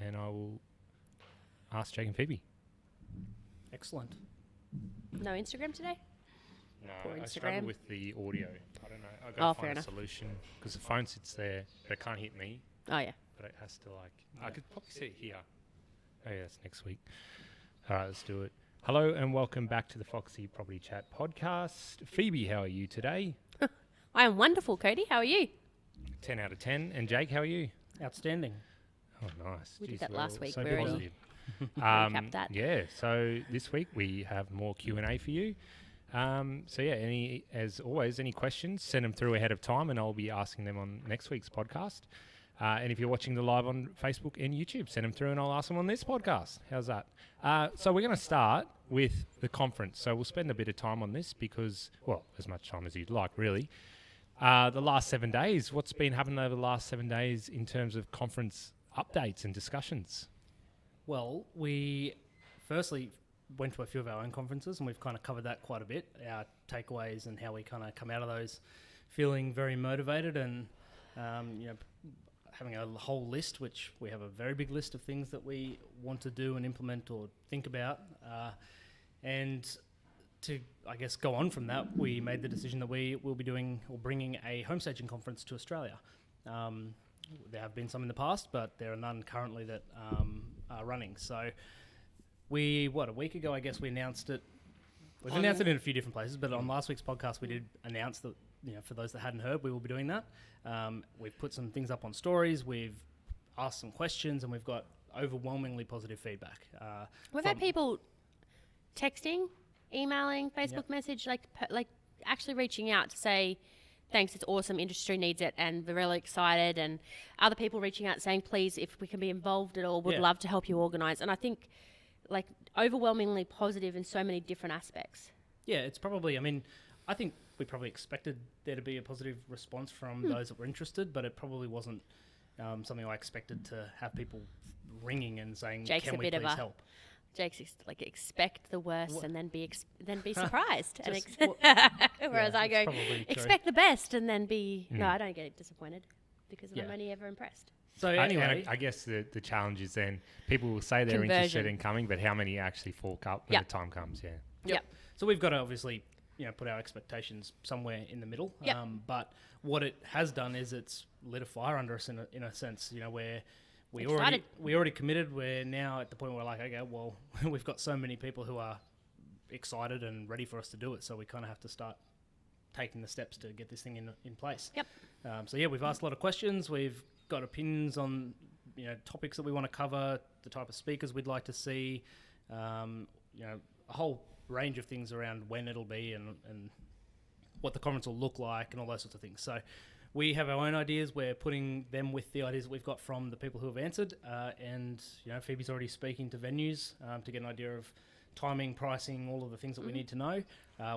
and I will ask Jake and Phoebe. Excellent. No Instagram today? No, Poor I struggle Instagram. with the audio. I don't know. I've got to fair find a enough. solution because the phone sits there, but it can't hit me. Oh, yeah. But it has to I could probably sit it here. Oh yeah, that's next week. All right, let's do it. Hello and welcome back to the Foxy Property Chat podcast. Phoebe, how are you today? I am wonderful, Cody. How are you? 10 out of 10. And Jake, how are you? Outstanding. Oh, nice. We did Jeez, that we're last all week. So We already positive. recapped that. Yeah, so this week we have more Q&A for you. So yeah, as always, any questions, send them through ahead of time and I'll be asking them on next week's podcast. And if you're watching the live on Facebook and YouTube, send them through and I'll ask them on this podcast. How's that? So we're going to start with the conference. So we'll spend a bit of time on this because, well, as much time as you'd like, really. The last 7 days, what's been happening over the last 7 days in terms of conference updates and discussions? Well, we firstly went to a few of our own conferences and we've kind of covered that quite a bit, our takeaways and how we kind of come out of those feeling very motivated and, having a whole list, which we have a very big list of things that we want to do and implement or think about. And to, I guess, go on from that, we made the decision that we will be doing or bringing a home staging conference to Australia. There have been some in the past, but there are none currently that are running. So a week ago, I guess we announced it. We've announced it in a few different places, but on last week's podcast, we did announce that, for those that hadn't heard, we will be doing that. We've put some things up on stories. We've asked some questions, and we've got overwhelmingly positive feedback. We've had people texting, emailing, Facebook message, like actually reaching out to say, thanks, it's awesome, industry needs it, and we're really excited. And other people reaching out saying, please, if we can be involved at all, would love to help you organise. And I think, overwhelmingly positive in so many different aspects. Yeah, it's probably, I think we probably expected there to be a positive response from those that were interested, but it probably wasn't something I expected to have people ringing and saying, Jake's can a we bit please of a help? Jake's expect the worst and then be surprised. Whereas I go, probably expect the best and then be... No, I don't get disappointed because I'm only ever impressed. So anyway... I guess the challenge is then people will say they're interested in coming, but how many actually fork up when the time comes, Yep. So we've got to obviously, put our expectations somewhere in the middle. Yep. But what it has done is it's lit a fire under us in a sense, where... We already committed. We're now at the point where we're like, okay, well, we've got so many people who are excited and ready for us to do it, so we kind of have to start taking the steps to get this thing in place. Yep. We've asked a lot of questions. We've got opinions on topics that we want to cover, the type of speakers we'd like to see, a whole range of things around when it'll be and what the conference will look like and all those sorts of things. So we have our own ideas. We're putting them with the ideas that we've got from the people who have answered. Phoebe's already speaking to venues to get an idea of timing, pricing, all of the things that we need to know.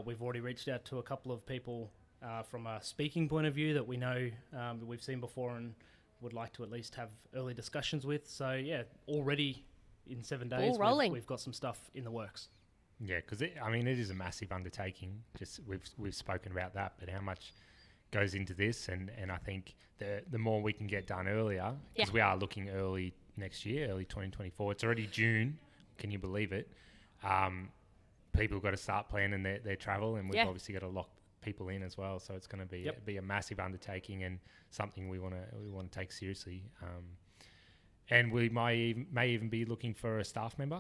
We've already reached out to a couple of people from a speaking point of view that we know that we've seen before and would like to at least have early discussions with. So, already in 7 days, we've got some stuff in the works. Yeah, because it is a massive undertaking. Just we've spoken about that, but how much goes into this, and I think the more we can get done earlier, because we are looking early next year, early 2024. It's already June. Can you believe it? People have got to start planning their travel, and we've obviously got to lock people in as well. So it's going to be a massive undertaking and something we want to take seriously. And we may even be looking for a staff member.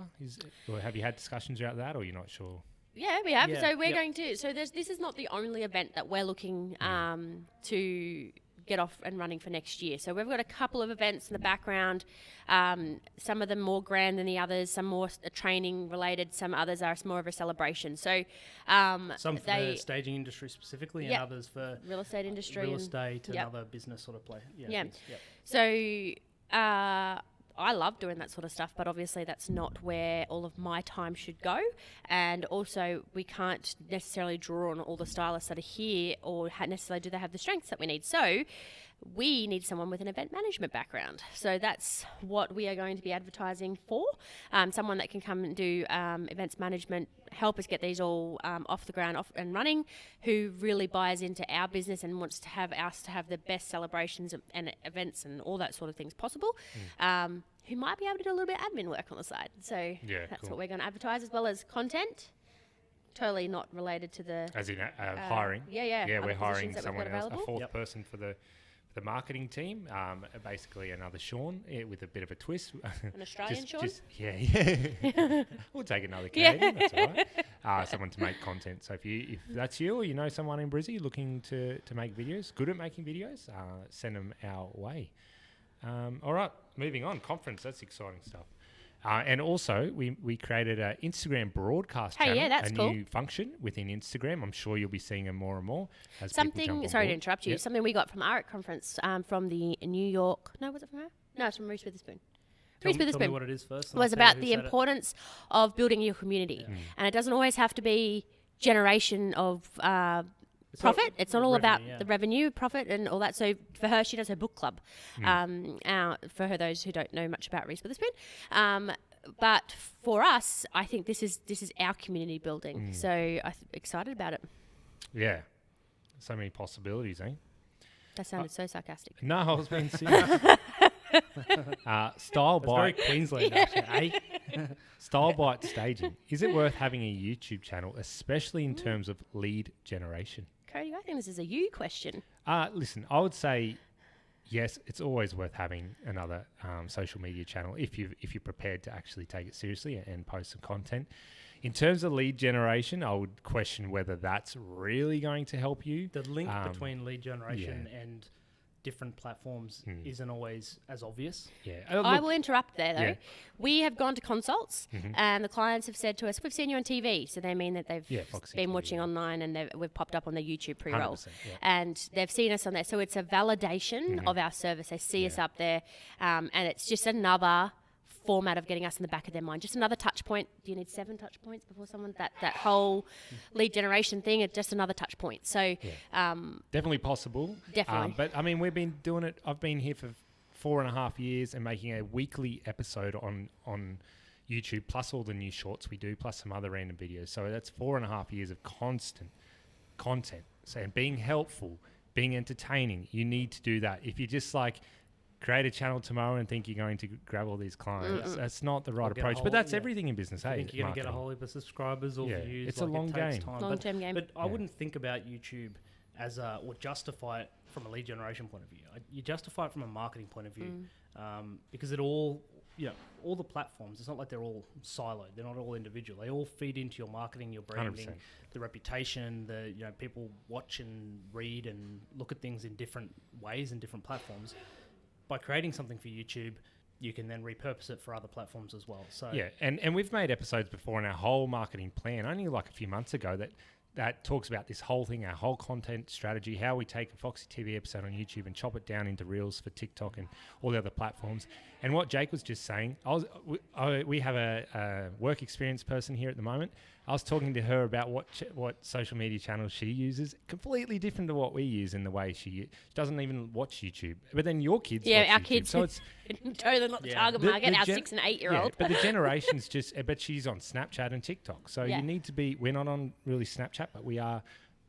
Or have you had discussions about that, or you're not sure? Yeah, we have. Yeah. So we're going to... So this is not the only event that we're looking to get off and running for next year. So we've got a couple of events in the background, some of them more grand than the others, some more training related, some others are more of a celebration. So some for the staging industry specifically, and others for real estate industry, and other business sort of play. So I love doing that sort of stuff, but obviously that's not where all of my time should go. And also we can't necessarily draw on all the stylists that are here or necessarily do they have the strengths that we need. So we need someone with an event management background. So that's what we are going to be advertising for. Someone that can come and do events management, help us get these all off the ground, off and running, who really buys into our business and wants to have us to have the best celebrations and events and all that sort of things possible. Who might be able to do a little bit of admin work on the side. So that's cool. what we're going to advertise, as well as content. Totally not related to the... As in hiring. Yeah, Yeah, other we're hiring positions that we've someone got else, a available. fourth person for the marketing team, basically another Sean with a bit of a twist. An Australian Sean? Yeah. We'll take another Canadian, that's all right. Someone to make content. So if that's you, or you know someone in Brizzy looking to make videos, good at making videos, send them our way. All right, moving on. Conference, that's exciting stuff. And also, we created an Instagram broadcast channel, that's cool. new function within Instagram. I'm sure you'll be seeing them more and more as people jump Something, on sorry to board. interrupt you, Yep. something we got from ARIC conference from the New York, no, was it from her? No, it's from Reese Witherspoon. Tell Reese me Witherspoon what it is first. and was I'll tell you about who the said it. importance of building your community. And it doesn't always have to be generation of It's not profit. It's not all about revenue, yeah. the revenue, profit, and all that. So for her, she does her book club. For her, those who don't know much about Reese Witherspoon. But for us, I think this is our community building. So I'm excited about it. Yeah. So many possibilities, eh? That sounded so sarcastic. No, I was being serious. Style It's very bite. Queensland, actually, eh? Style bite staging. Is it worth having a YouTube channel, especially in terms of lead generation? Cody, I think this is a you question. Listen, I would say yes. It's always worth having another social media channel if you're prepared to actually take it seriously and post some content. In terms of lead generation, I would question whether that's really going to help you. The link between lead generation and different platforms isn't always as obvious. Yeah, I will interrupt there, though. Yeah. We have gone to consults, and the clients have said to us, "We've seen you on TV," so they mean that they've Foxy been TV, watching online, and we've popped up on their YouTube pre-roll, 100%, yeah. and they've seen us on there. So it's a validation of our service. They see us up there, and it's just another format of getting us in the back of their mind. Just another touch point. Do you need 7 touch points before someone that whole lead generation thing? It's just another touch point. So definitely possible. Definitely. But I mean, we've been doing it. I've been here for 4.5 years and making a weekly episode on YouTube, plus all the new shorts we do, plus some other random videos. So that's 4.5 years of constant content. So and being helpful, being entertaining. You need to do that. If you just like create a channel tomorrow and think you're going to grab all these clients, that's not the right Or get a approach. whole- But that's yeah. everything in business. I Hey, think you're going to get a marketing. whole heap of subscribers or Yeah, views. it's a long it takes game. time. Long-term game. But I wouldn't think about YouTube as or justify it from a lead generation point of view. You justify it from a marketing point of view because it all, all the platforms. It's not like they're all siloed. They're not all individual. They all feed into your marketing, your branding, 100%. the reputation. People watch and read and look at things in different ways and different platforms. By creating something for YouTube, you can then repurpose it for other platforms as well. So Yeah, and we've made episodes before in our whole marketing plan, only like a few months ago, that talks about this whole thing, our whole content strategy, how we take a Foxy TV episode on YouTube and chop it down into reels for TikTok and all the other platforms. And what Jake was just saying, we have a work experience person here at the moment. I was talking to her about what social media channels she uses, completely different to what we use in the way she doesn't even watch YouTube. But then your kids watch our YouTube, kids. so it's Totally not the Yeah. target The- market. the Our gen- 6 and 8 year old. but the generation's just, but she's on Snapchat and TikTok. So Yeah. you need to be, we're not on really Snapchat, but we are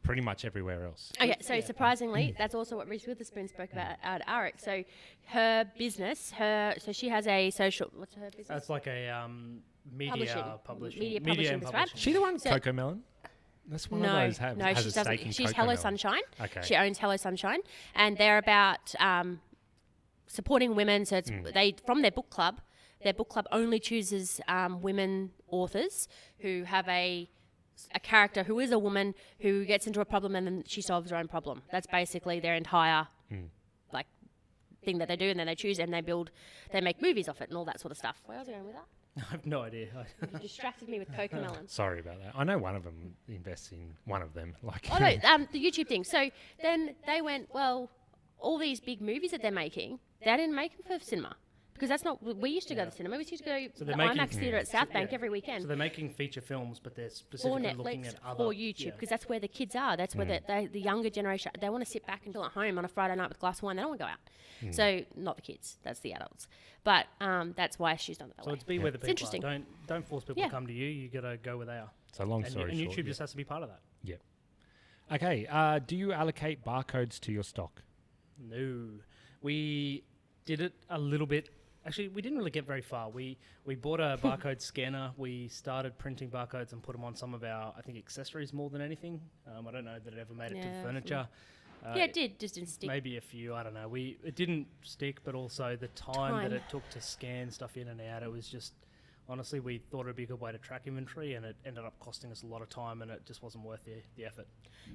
pretty much everywhere else. Okay, so surprisingly, that's also what Reese Witherspoon spoke about at ARIC. So her business, so she has a social, what's her business? that's like a media publishing. Media and publishing, that's right. publishing. She the one, So- Coco Melon? That's one of No, those has she a doesn't. stake in She's Coco Hello Melon. Sunshine. Okay. She owns Hello Sunshine, and they're about supporting women. So it's they from their book club. Their book club only chooses women authors who have a character who is a woman who gets into a problem and then she solves her own problem. That's basically their entire like thing that they do, and then they choose and they make movies off it and all that sort of stuff. Where was I going with that? I have no idea. You distracted me with Coco Melon. Sorry about that. I know one of them invests in one of them. Like, Oh no, the YouTube thing. So then they went, well, all these big movies that they're making, they didn't make them for cinema. because that's not. We used to go to the cinema. We used to go to the they're making- IMAX theatre at South Bank every weekend. So they're making feature films, but they're Or specifically looking Netflix at other... or YouTube, because that's where the kids are. That's where the younger generation, they want to sit back and chill at home on a Friday night with a glass of wine. They don't want to go out. So not the kids, that's the adults. But that's why she's done it that So way. it's be where the people interesting. are. Don't force people Yeah. to come to you. You got to go where they are. So long And, story and short. YouTube just has to be part of that. Yeah. Okay. Do you allocate barcodes to your stock? No. We did it a little bit. Actually, we didn't really get very far. We bought a barcode scanner. We started printing barcodes and put them on some of our, I think, accessories more than anything. I don't know that it ever made it to Yeah, the furniture. Yeah, it did. Just didn't stick. Maybe a few, I don't know. It didn't stick, but also the time that Time. it took to scan stuff in and out, it was just, honestly, we thought it'd be a good way to track inventory, and it ended up costing us a lot of time, and it just wasn't worth the effort.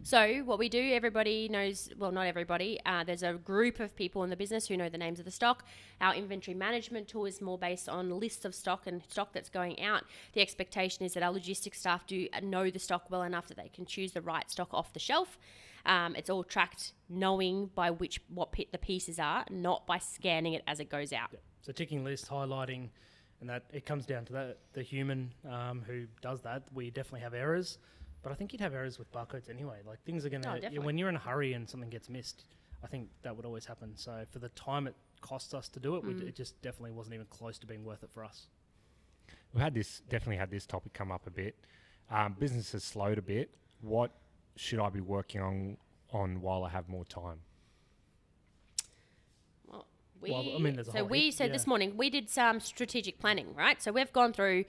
So what we do, everybody knows, well, not everybody, there's a group of people in the business who know the names of the stock. Our inventory management tool is more based on lists of stock and stock that's going out. The expectation is that our logistics staff do know the stock well enough that they can choose the right stock off the shelf. It's all tracked knowing by what the pieces are, not by scanning it as it goes out. So ticking lists, highlighting, and that it comes down to the human who does that. We definitely have errors, but I think you'd have errors with barcodes anyway. Like things are going Oh, to, definitely. when you're in a hurry and something gets missed, I think that would always happen. So for the time it costs us to do it, it just definitely wasn't even close to being worth it for us. We've definitely had this topic come up a bit. Business has slowed a bit. What should I be working on while I have more time? There's a whole heap, So this morning we did some strategic planning, right? So we've gone through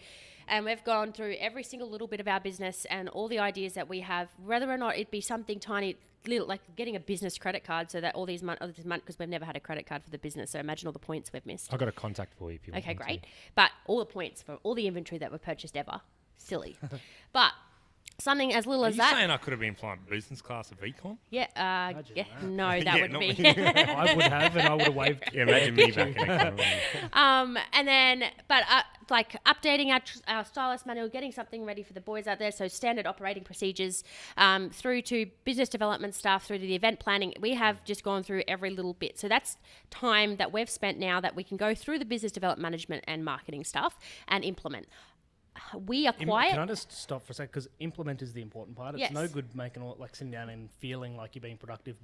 every single little bit of our business and all the ideas that we have, whether or not it be something tiny, little, like getting a business credit card, so that all these months, because we've never had a credit card for the business, so imagine all the points we've missed. I've got a contact for you if you want. Okay, one to. great. But all the points for all the inventory that we've purchased ever, silly. But something as little Are as you that. saying I could have been flying business class at VCon? Yeah, Imagine yeah, that. no, that Yeah, would not be. me. I would have, and I would have waved. Yeah, imagine me back in the And then, but like updating our stylist manual, getting something ready for the boys out there. So standard operating procedures, through to business development stuff, through to the event planning. We have just gone through every little bit. So that's time that we've spent now that we can go through the business development management and marketing stuff and implement. We are quiet. Can I just stop for a sec? Because implement is the important part. It's Yes. no good making sitting down and feeling like you're being productive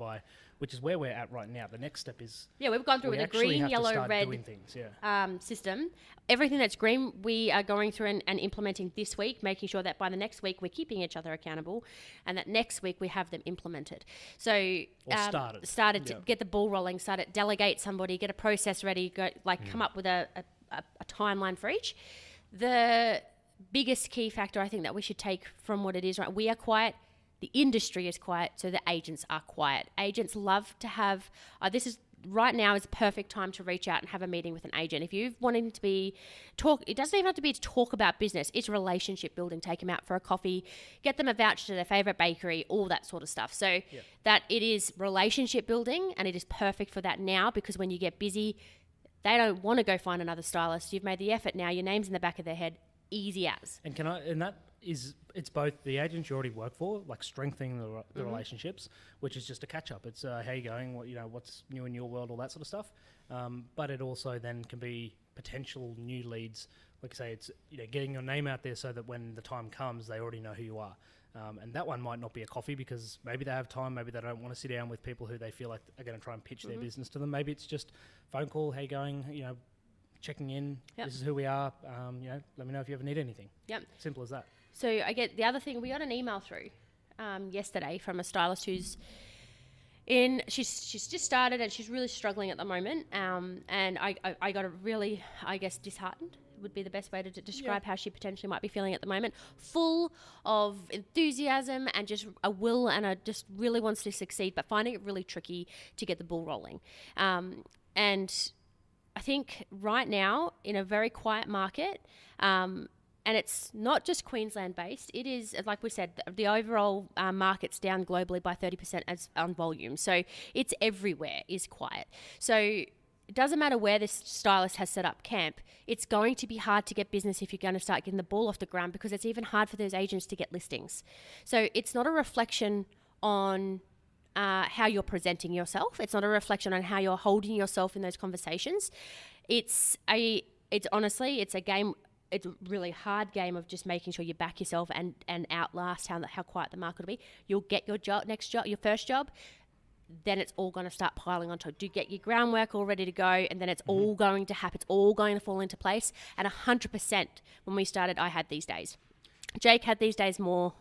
which is where we're at right now. The next step is Yeah, we've gone through we with a actually green, have to yellow, start red doing things. Yeah. system. Everything that's green, we are going through and implementing this week, making sure that by the next week we're keeping each other accountable, and that next week we have them implemented. So started to Yeah. get the ball rolling, started delegate somebody, get a process ready, come up with a timeline for each. The biggest key factor I think that we should take from what it is, right? We are quiet. The industry is quiet, so the agents are quiet. Agents love to have, right now is the perfect time to reach out and have a meeting with an agent. If you're wanting to it doesn't even have to be to talk about business. It's relationship building. Take them out for a coffee, get them a voucher to their favorite bakery, all that sort of stuff. So that it is relationship building, and it is perfect for that now, because when you get busy, they don't want to go find another stylist. You've made the effort now. Your name's in the back of their head. Easy as. And that is, it's both the agents you already work for, like strengthening the relationships, which is just a catch up. It's how you going, what's new in your world, all that sort of stuff. But it also then can be potential new leads. Like I say, it's getting your name out there so that when the time comes, they already know who you are. And that one might not be a coffee, because maybe they have time, maybe they don't want to sit down with people who they feel like are going to try and pitch their business to them. Maybe it's just phone call, how you going, checking in, this is who we are, let me know if you ever need anything. Yep. Simple as that. So I get the other thing, we got an email through yesterday from a stylist who's she's just started and she's really struggling at the moment. And I got really, disheartened would be the best way to describe how she potentially might be feeling at the moment. Full of enthusiasm and just a will, and just really wants to succeed, but finding it really tricky to get the ball rolling. And I think right now, in a very quiet market, and it's not just Queensland based, it is, like we said, the overall market's down globally by 30% on volume. So it's everywhere is quiet. So it doesn't matter where this stylist has set up camp, it's going to be hard to get business if you're going to start getting the ball off the ground, because it's even hard for those agents to get listings. So it's not a reflection on how you're presenting yourself. It's not a reflection on how you're holding yourself in those conversations. it's honestly, it's a game. It's a really hard game of just making sure you back yourself and outlast how quiet the market will be. You'll get your first job, then it's all going to start piling on top. Do get your groundwork all ready to go, and then it's all going to happen. It's all going to fall into place. And 100%, when we started, I had these days. Jake had these days more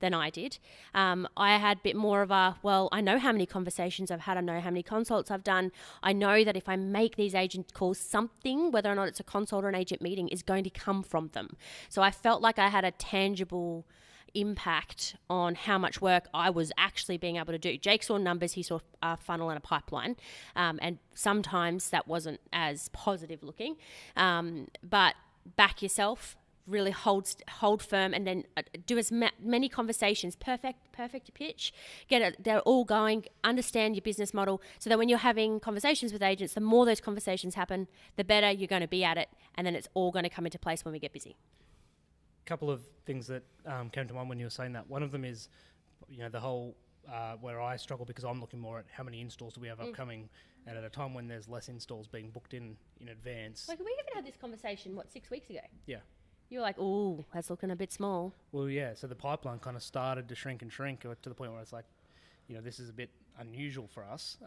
than I did. I had a bit more of I know how many conversations I've had. I know how many consults I've done. I know that if I make these agent calls, something, whether or not it's a consult or an agent meeting, is going to come from them. So I felt like I had a tangible impact on how much work I was actually being able to do. Jake saw numbers, he saw a funnel and a pipeline, and sometimes that wasn't as positive looking. But back yourself, really hold firm, and then do as many conversations. Perfect pitch. They're all going. Understand your business model, so that when you're having conversations with agents, the more those conversations happen, the better you're going to be at it, and then it's all going to come into place when we get busy. Couple of things that came to mind when you were saying that. One of them is, the whole where I struggle because I'm looking more at how many installs do we have upcoming, and at a time when there's less installs being booked in advance. Like, we even had this conversation 6 weeks ago. Yeah. You were like, oh, that's looking a bit small. Well, yeah, so the pipeline kind of started to shrink to the point where it's like, this is a bit unusual for us.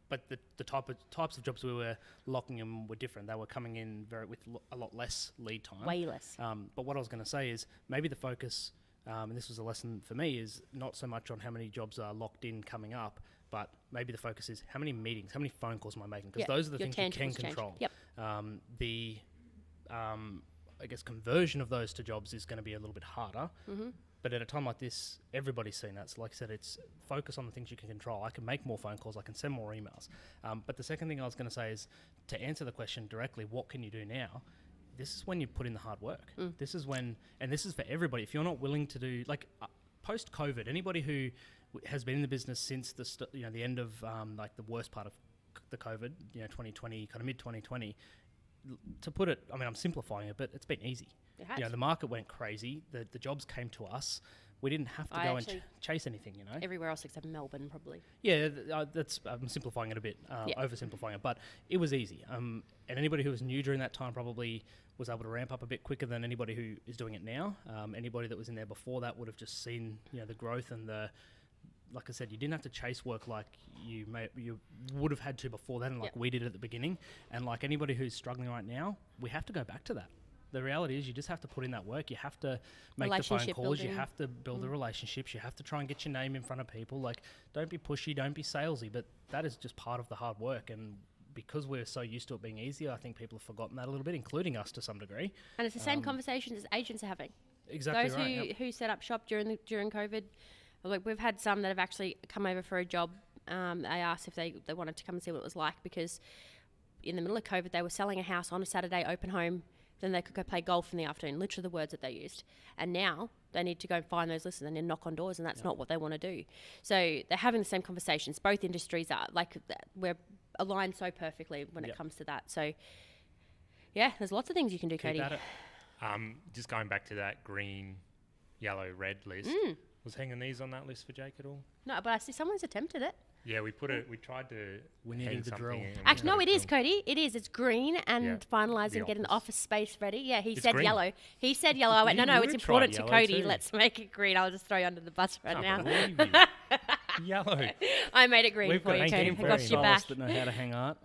But the types of jobs we were locking in were different. They were coming in with a lot less lead time. Way less. But what I was going to say is maybe the focus, and this was a lesson for me, is not so much on how many jobs are locked in coming up, but maybe the focus is how many meetings, how many phone calls am I making? Because those are the things you can control. Yep. I guess conversion of those to jobs is going to be a little bit harder. Mm-hmm. But at a time like this, everybody's seen that. So like I said, it's focus on the things you can control. I can make more phone calls. I can send more emails. But the second thing I was going to say is, to answer the question directly, what can you do now? This is when you put in the hard work. This is when, and this is for everybody. If you're not willing to do, post-COVID, anybody who has been in the business since the end of the worst part of the COVID, 2020, kind of mid-2020, to put it, I'm simplifying it, but it's been easy. It has. The market went crazy. The jobs came to us. We didn't have to go and chase anything, Everywhere else except Melbourne, probably. Yeah, I'm simplifying it a bit, oversimplifying it, but it was easy. And anybody who was new during that time probably was able to ramp up a bit quicker than anybody who is doing it now. Anybody that was in there before that would have just seen, the growth and like I said, you didn't have to chase work like you would have had to before then, like we did at the beginning. And like anybody who's struggling right now, we have to go back to that. The reality is you just have to put in that work. You have to make the phone calls. You have to build the relationships. You have to try and get your name in front of people. Like, don't be pushy, don't be salesy, but that is just part of the hard work. And because we're so used to it being easier, I think people have forgotten that a little bit, including us to some degree. And it's the same conversations as agents are having. Exactly. Those who set up shop during COVID, like, we've had some that have actually come over for a job. They asked if they wanted to come and see what it was like, because in the middle of COVID, they were selling a house on a Saturday, open home. Then they could go play golf in the afternoon, literally the words that they used. And now they need to go and find those listers and then knock on doors, and that's not what they want to do. So they're having the same conversations. Both industries are, we're aligned so perfectly when it comes to that. So, yeah, there's lots of things you can do, Cody. Just going back to that green, yellow, red list. Was Hanging These on that list for Jake at all? No, but I see someone's attempted it. Yeah, we tried to. We needed the drill. Actually, no, it is, Cody. It is. It's green and finalising, getting the office space ready. Yeah, he said green. Yellow. He said yellow. I went, no, it's important to Cody. Too. Let's make it green. I'll just throw you under the bus right now. Yellow. I made it green for you, Cody. I got your back. That know how to hang art.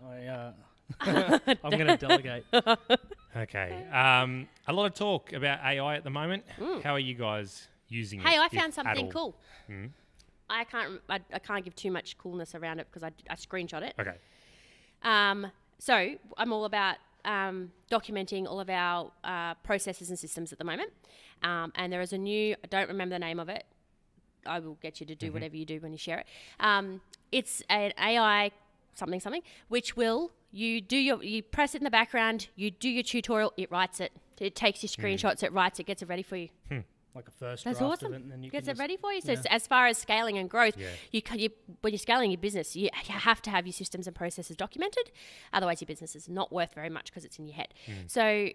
I'm going to delegate. Okay. A lot of talk about AI at the moment. How are you guys using it? Hey, I found something cool. I can't give too much coolness around it because I screenshot it. Okay. So I'm all about documenting all of our processes and systems at the moment. And there is a new, I don't remember the name of it. I will get you to do whatever you do when you share it. It's an AI something, which will, you press it in the background, you do your tutorial, it writes it. It takes your screenshots, it writes it, gets it ready for you. Like a first That's draft awesome. of it, and then you gets can it ready for you. So as far as scaling and growth, you when you're scaling your business, you have to have your systems and processes documented. Otherwise, your business is not worth very much because it's in your head. So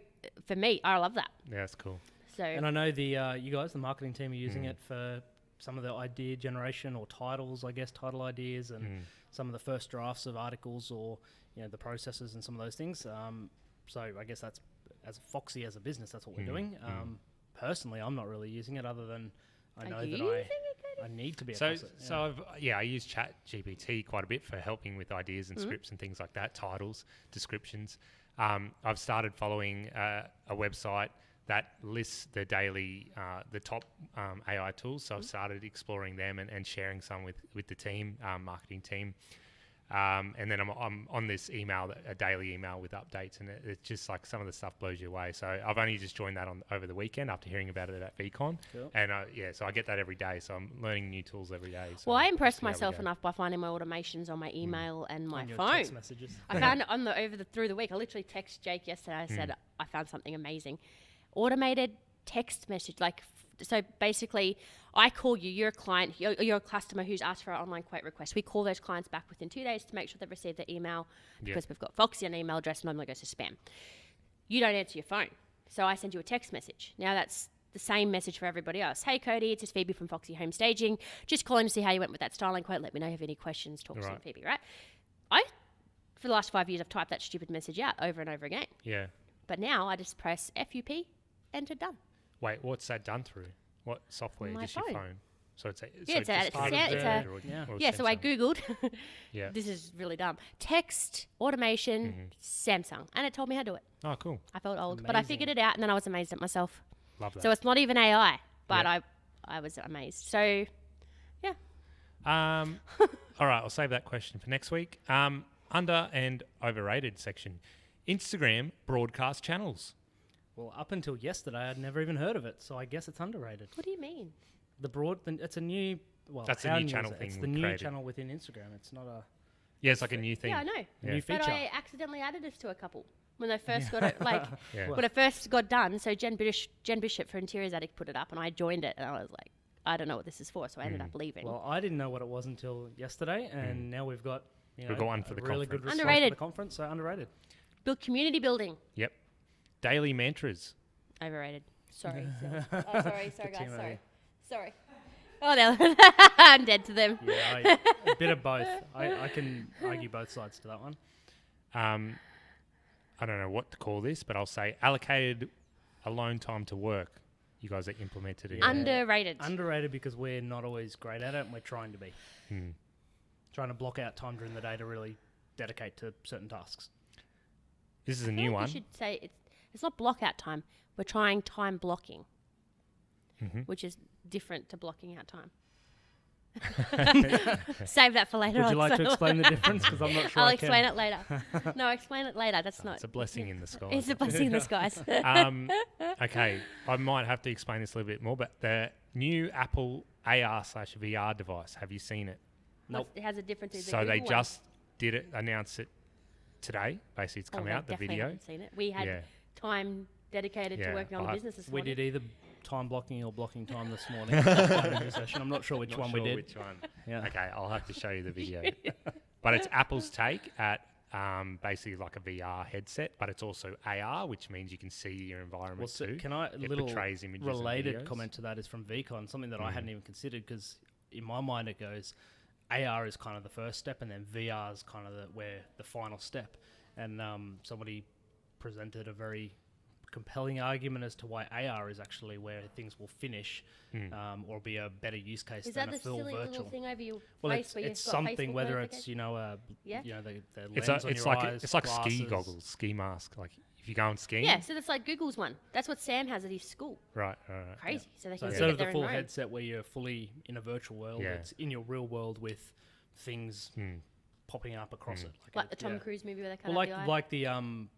for me, I love that. Yeah, that's cool. So and I know you guys, the marketing team, are using it for some of the idea generation or titles, I guess, title ideas, and some of the first drafts of articles or the processes and some of those things. So I guess that's, as Foxy as a business, that's what we're doing. Personally, I'm not really using it other than I know that I need to be across it. I use Chat GPT quite a bit for helping with ideas and scripts and things like that, titles, descriptions. I've started following a website that lists the daily, the top AI tools. So I've started exploring them and sharing some with the team, marketing team. And then I'm on this email, a daily email with updates, and it's just like some of the stuff blows you away. So I've only just joined that over the weekend after hearing about it at VCon. Cool. And so I get that every day. So I'm learning new tools every day. So Well, I impressed see how we myself go. enough by finding my automations on my email and my On your phone. text messages. I found it through the week. I literally texted Jake yesterday. I said I found something amazing. Automated text message, so basically, I call you. You're a client. You're a customer who's asked for our online quote request. We call those clients back within 2 days to make sure they've received the email because we've got Foxy on email address. Normally goes to spam. You don't answer your phone, so I send you a text message. Now that's the same message for everybody else. Hey Cody, it's Phoebe from Foxy Home Staging. Just calling to see how you went with that styling quote. Let me know if you have any questions. Talk to Phoebe. Right? For the last 5 years, I've typed that stupid message out over and over again. Yeah. But now I just press FUP, enter, done. Wait, what's that done through? What software? My Just your phone. phone. So it's So I googled. Yeah. This is really dumb. Text automation Samsung, and it told me how to do it. Oh, cool. I felt old, but I Amazing. figured it out, and then I was amazed at myself. Love that. So it's not even AI, but Yeah. I was amazed. So all right, I'll save that question for next week. Under and overrated section. Instagram broadcast channels. Well, up until yesterday, I'd never even heard of it, so I guess it's underrated. what do you mean? It's a new. Well, That's a how new is channel it? thing It's we the new created. channel within Instagram. It's not a Yeah, it's like a new thing. Yeah, I know. Yeah. new But feature. I accidentally added us to a couple when they first got it. Yeah. When it first got done. So Jen Bishop for Interiors Addict put it up, and I joined it, and I was like, I don't know what this is for, so I ended up leaving. Well, I didn't know what it was until yesterday, and now we've got We've got one for a the really good conference. response Underrated. for the conference. So underrated. Build community building. Yep. Daily mantras. Overrated. Sorry. Sorry, guys. Timothy. Sorry. Oh, no. I'm dead to them. Yeah, a bit of both. I can argue both sides to that one. I don't know what to call this, but I'll say allocated alone time to work. You guys that implemented it. Underrated. Underrated because we're not always great at it, and we're trying to be. Trying to block out time during the day to really dedicate to certain tasks. This is a I feel new like one. You should say it's not block out time. We're trying time blocking, which is different to blocking out time. Save that for later. Would you like to explain the difference? Because I'm not sure I'll I can. explain it later. No, explain it later. That's not. It's a blessing in the sky. It's a blessing in disguise. Okay, I might have to explain this a little bit more, but the new Apple AR/VR device, have you seen it? Nope. It has a difference. to the So they Google one. just announced it today. Basically, it's come they out, the definitely video. haven't seen it. We had Yeah. time dedicated Yeah, to working on the I- business this We morning. did either time blocking or blocking time this morning. Planning session. I'm not sure which Not one sure we did. Which one. Yeah. Okay, I'll have to show you the video. But it's Apple's take at basically like a VR headset, but it's also AR, which means you can see your environment Well, so too. can I a It little portrays images and related videos. comment to that is from VCon, something that I hadn't even considered because in my mind it goes AR is kind of the first step and then VR is kind of where the final step. And somebody presented a very compelling argument as to why AR is actually where things will finish or be a better use case Is than that a the full silly virtual. little thing over your Well, face it's where you've got something Facebook whether it's notification? the It's lens on it's your like eyes, it's like ski glasses. goggles, ski mask. Like if you go on skiing, Yeah, so that's like Google's one. That's what Sam has at his school. right. Crazy. So they So can instead see of it the there full in Rome. headset where you're fully in a virtual world, Yeah. it's in your real world with things popping up across it. Like the Tom yeah. Cruise movie where they cut Well, out the eye. like the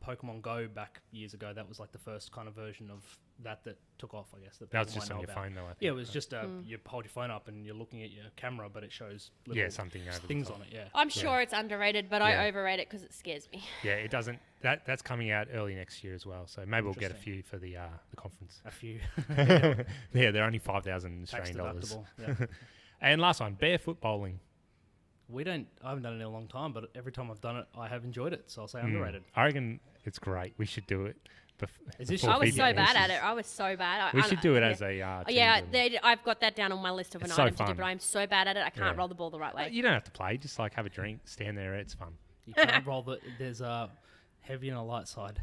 Pokemon Go back years ago, that was like the first kind of version of that took off, I guess. That was people just might on know your about. phone though. I think. Yeah, it was just Hmm. you hold your phone up and you're looking at your camera, but it shows little Yeah, something over the things top. on it. Yeah. I'm sure it's underrated, but Yeah. I overrate it because it scares me. Yeah, it doesn't. That's coming out early next year as well. So maybe we'll get a Interesting. few for the conference. A few Yeah, they're only 5,000 tax Australian dollars. deductible. Yeah. And last one, barefoot bowling. I haven't done it in a long time, but every time I've done it, I have enjoyed it. So I'll say Mm. underrated. I reckon it's great. We should do it. Is this before I was video. so bad at it. I was so bad. We should do it yeah. as a team Yeah, building. I've got that down on my list of an It's so item to do, fun. but I'm so bad at it. I can't Yeah. roll the ball the right way. You don't have to play. Just like have a drink, stand there. It's fun. You can't roll the. There's a heavy and a light side.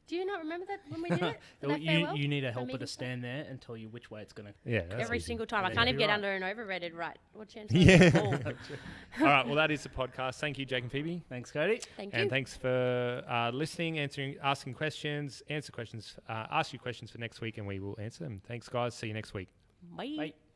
Do you not remember that when we did it? For Well, that farewell? you need a For helper meeting to stuff? stand there and tell you which way it's going to. Yeah, that's Every easy. single time. I Yeah, can't even you're get right. under an overrated right. What chance? Yeah. Oh, All right, well, that is the podcast. Thank you, Jake and Phoebe. Thanks, Cody. thank you. And thanks for listening, asking questions, ask you questions for next week, and we will answer them. Thanks, guys. See you next week. Bye. Bye.